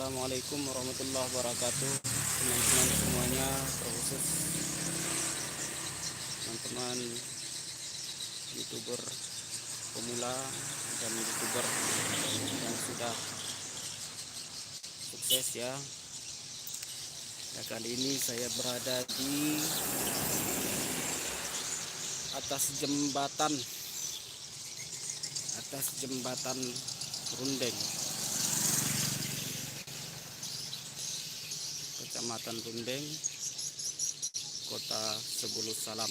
Assalamualaikum warahmatullahi wabarakatuh, teman-teman semuanya, terkhusus teman-teman youtuber pemula dan youtuber yang sudah sukses ya. Kali ini saya berada di atas jembatan Rundeng, Kecamatan Rundeng, Kota Sebulus Salam.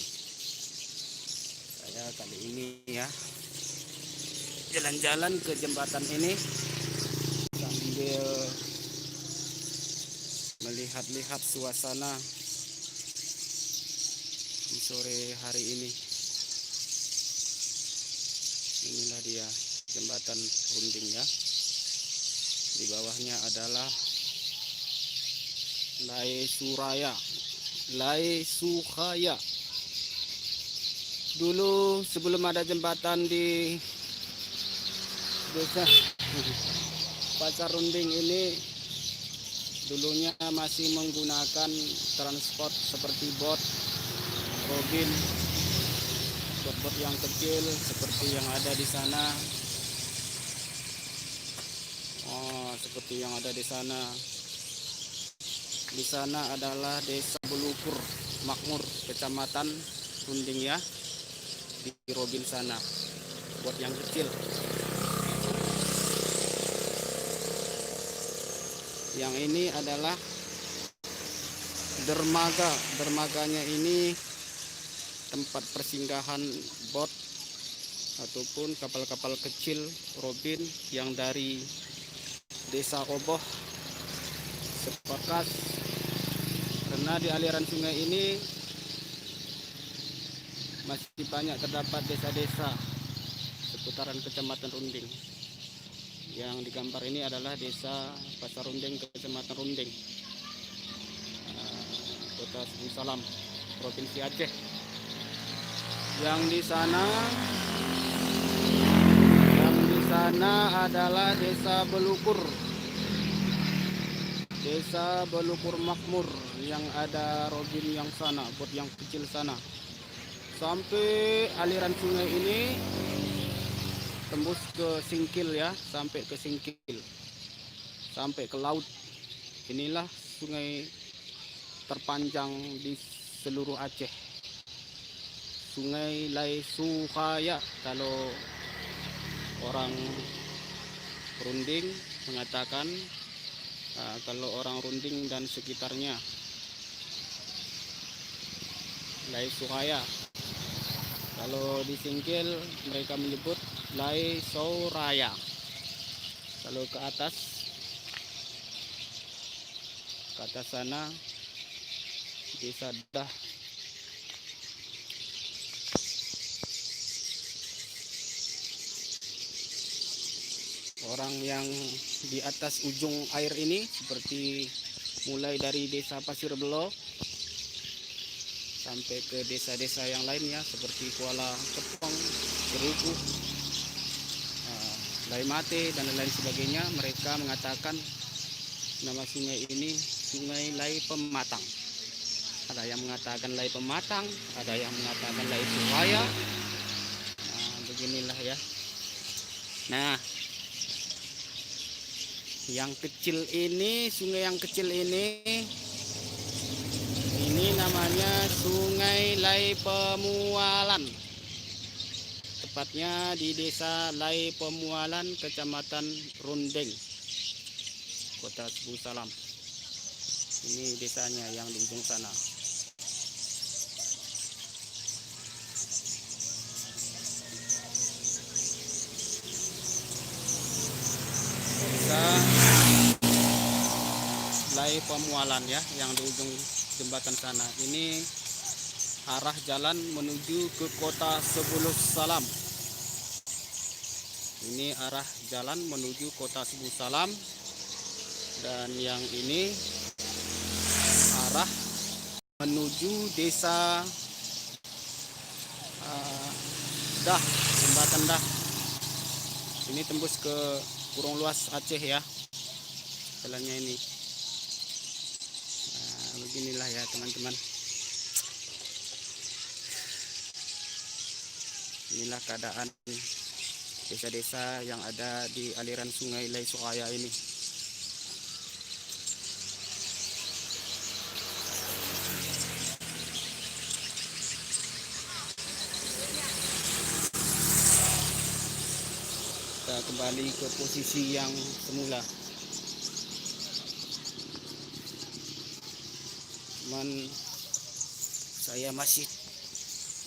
Saya kali ini ya jalan-jalan ke jembatan ini sambil melihat-lihat suasana di sore hari ini. Inilah dia jembatan Rundeng ya. Di bawahnya adalah Lai Sukhaya. Dulu sebelum ada jembatan di desa Pasar Rundeng ini, dulunya masih menggunakan transport seperti bot, robin, bot yang kecil seperti yang ada di sana. Seperti yang ada di sana. Di sana adalah Desa Belukur Makmur, Kecamatan Rundeng ya. Di robin sana, bot yang kecil. Yang ini adalah dermaga. Dermaganya ini tempat persinggahan bot ataupun kapal-kapal kecil robin yang dari Desa Oboh Sepakas. Karena di aliran sungai ini masih banyak terdapat desa-desa seputaran Kecamatan Rundeng. Yang digambar ini adalah Desa Pasar Rundeng, Kecamatan Rundeng, Kota Sebulus Salam, Provinsi Aceh. Yang di sana adalah Desa Belukur. Desa Belukur Makmur yang ada robin yang sana, bot yang kecil sana. Sampai aliran sungai ini tembus ke Singkil ya, sampai ke Singkil, sampai ke laut. Inilah sungai terpanjang di seluruh Aceh, Sungai Lai Sukhaya. Kalau orang Rundeng mengatakan, kalau orang Rundeng dan sekitarnya, Lai Sukhaya. Kalau di Singkil mereka menyebut Lai Soraya. Kalau ke atas sana Desa Dah. Orang yang di atas ujung air ini seperti mulai dari Desa Pasir Belo sampai ke desa-desa yang lainnya seperti Kuala Kepong, Ceruku, Lai Mate dan lain sebagainya. Mereka mengatakan nama sungai ini Sungai Lai Pematang. Ada yang mengatakan Lai Pematang, ada yang mengatakan Lai Sukhaya. Beginilah ya. Nah, yang kecil ini, sungai yang kecil ini namanya Sungai Lai Pemualan. Tepatnya di Desa Lai Pemualan, Kecamatan Rundeng, Kota Sebulus Salam. Ini desanya yang di ujung sana. Desa Lai Pemualan ya, yang di ujung jembatan sana. Ini arah jalan menuju ke Kota Sebulus Salam. Ini arah jalan menuju Kota Sebulus Salam. Dan yang ini arah menuju Desa Dah, jembatan Dah. Ini tembus ke Kurung Luas Aceh ya. jalannya ini. Nah, beginilah ya teman-teman. Inilah keadaan desa-desa yang ada di aliran sungai Laisukaya ini. Kita kembali ke posisi yang semula. Cuman saya masih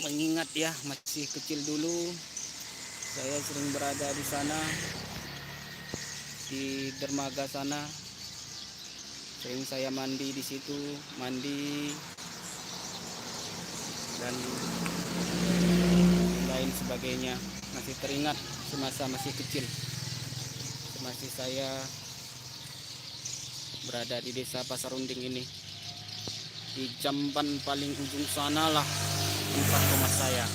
mengingat ya, masih kecil dulu saya sering berada di sana, di dermaga sana. Sering saya mandi di situ, mandi dan lain sebagainya. Masih teringat semasa masih kecil, masih saya berada di desa Pasarunding ini. Di jamban paling ujung sana lah tempat rumah saya.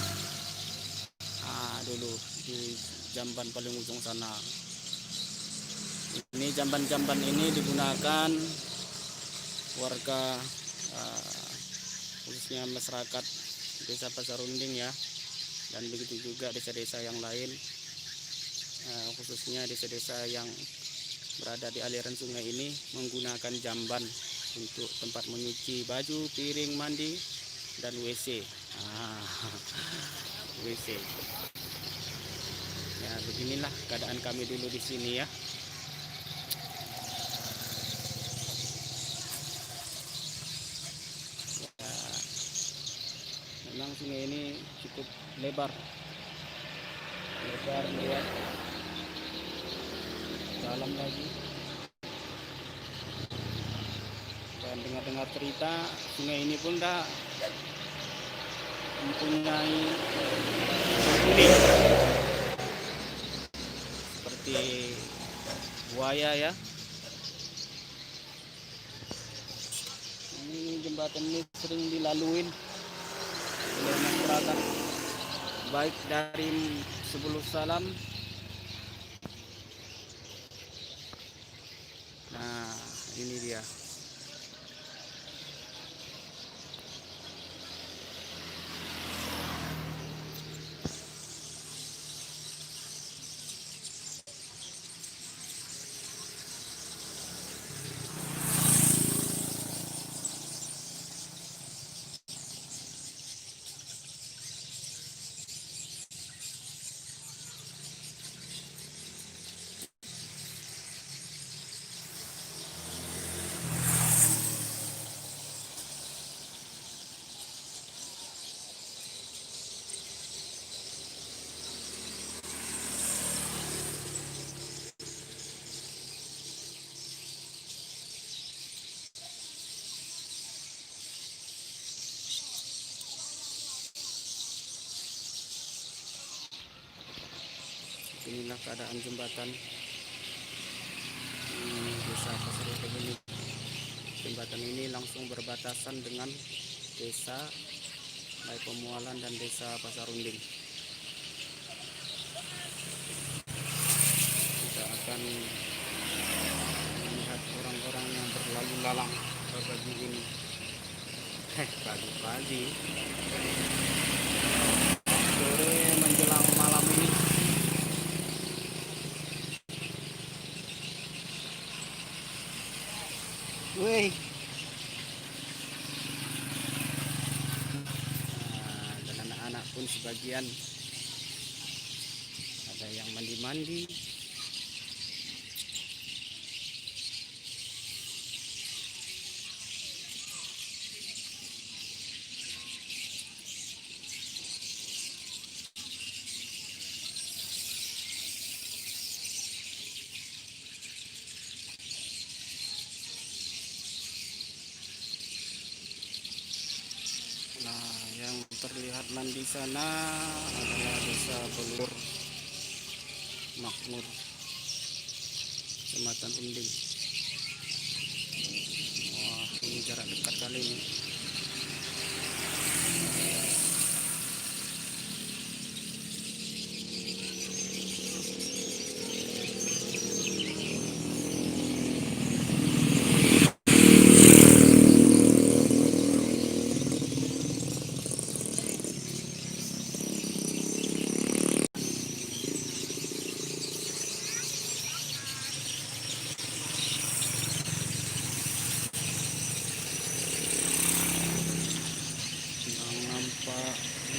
Dulu di jamban paling ujung sana. Ini jamban-jamban ini digunakan warga, khususnya masyarakat desa Pasarunding ya, dan begitu juga desa-desa yang lain, khususnya desa-desa yang berada di aliran sungai ini menggunakan jamban untuk tempat menyuci baju, piring, mandi, dan WC. WC. Ya, beginilah keadaan kami dulu di sini ya. Memang sungai ini cukup lebar dia, dalam lagi. Dan dengar-dengar cerita sungai ini pun dah mempunyai penghuni seperti buaya ya. Ini jembatan ini sering dilaluin oleh masyarakat, baik dari sebelum salam. Nah, ini dia. Inilah keadaan jembatan di desa Pasarunding ini. Jembatan ini langsung berbatasan dengan desa Lai Pemualan dan desa Pasarunding. Kita akan melihat orang-orang yang berlalu lalang pagi ini. Pagi-pagi sore menjelang malam ini. Wih, dan anak-anak pun sebagian ada yang mandi-mandi. Nah, yang terlihat di sana adalah desa Belur Makmur, Kecamatan Unding. Wah, ini jarak dekat kali ini.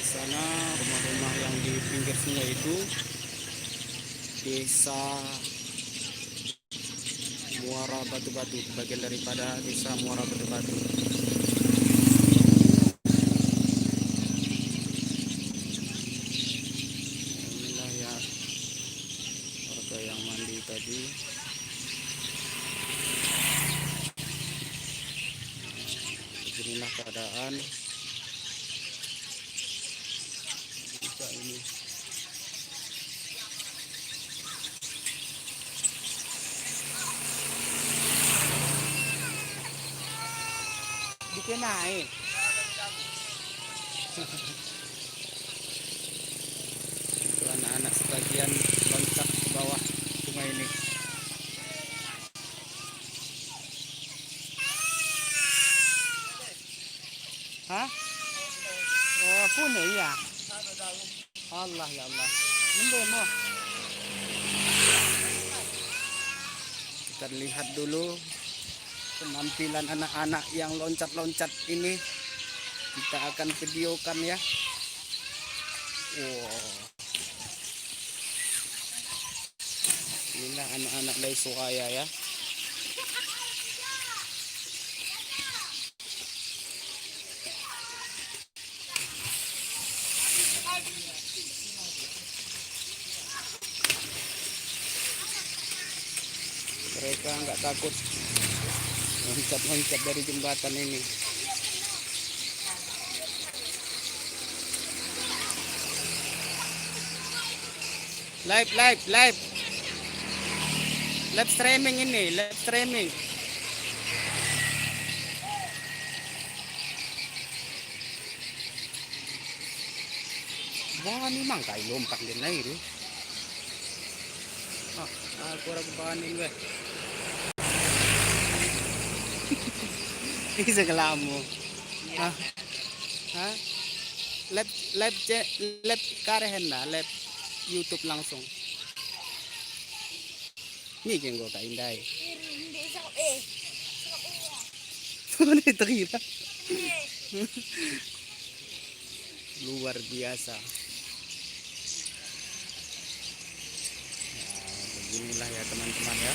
sana rumah-rumah yang di pinggir sungai itu desa Muara Batu-Batu, bagian daripada desa Muara Batu-Batu. Inilah ya warga yang mandi tadi. Beginilah keadaan. Buka ini. Bikin naik. Itu anak-anak sebagian loncat ke bawah sungai ini. Hah? Oh, punya ya. Allah ya Allah. Nembemo. Kita lihat dulu penampilan anak-anak yang loncat-loncat ini. Kita akan videokan ya. Wow. Inilah anak-anak dari Suaya ya. Mereka nggak takut loncat-loncat dari jembatan ini. Live streaming ini, live streaming. Wah, ini mang kayak lompat din na ito. Aku ragu bahanin weh. Isa kalamo. Live karehen na, live YouTube langsung. Ini yang gue kainday. Ano ito kira? Luar biasa. Nah, beginilah ya teman-teman ya.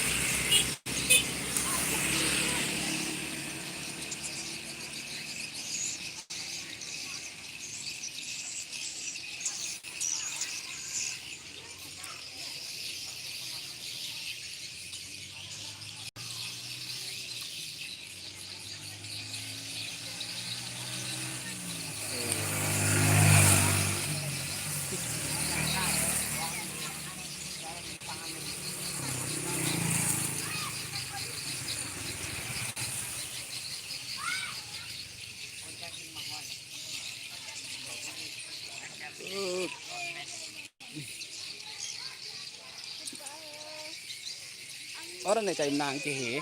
Orang này chạy nàng kia hỉ.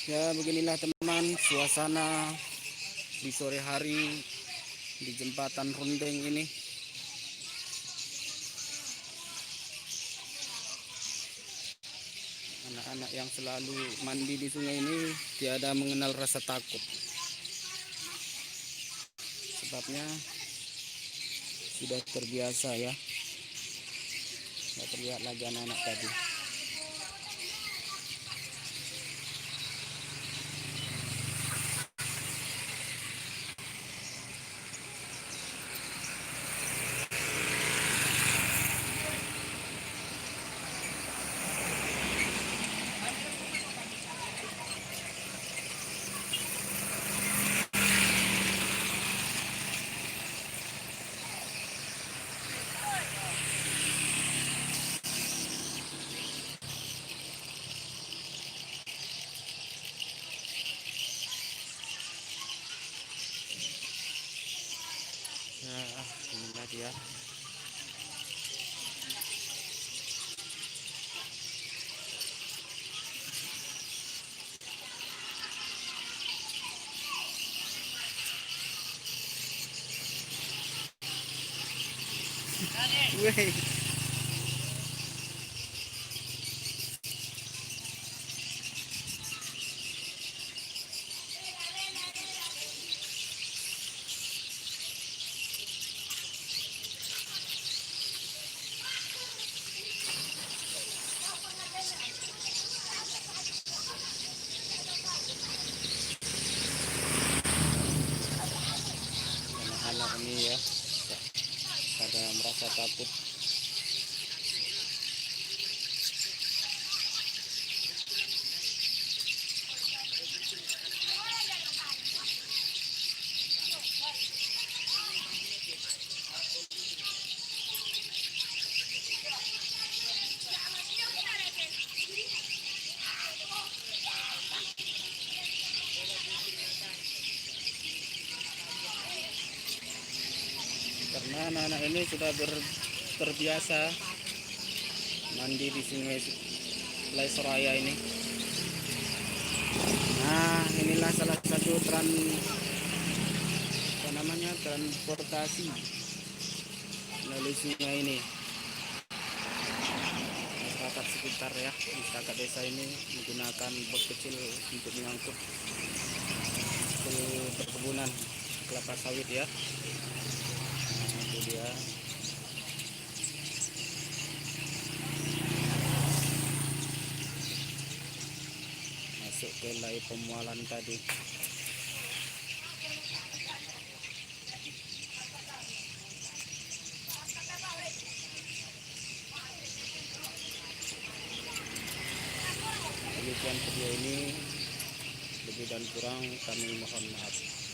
Ya beginilah teman suasana di sore hari di jembatan Rundeng ini. Anak-anak yang selalu mandi di sungai ini tiada mengenal rasa takut. Sebabnya sudah terbiasa ya. Tidak terlihat lagi anak-anak tadi. dia. Wih. Anak-anak ini ya pada merasa takut. Karena anak-anak ini sudah terbiasa mandi di Sungai Soraya ini. Nah, inilah salah satu transportasi melalui sungai ini. Masyarakat sekitar ya, masyarakat desa ini menggunakan bot kecil untuk mengangkut ke perkebunan kelapa sawit ya. Nah, itu dia. Masuk ke lai pemualan tadi. Demikian video ini, lebih dan kurang kami mohon maaf.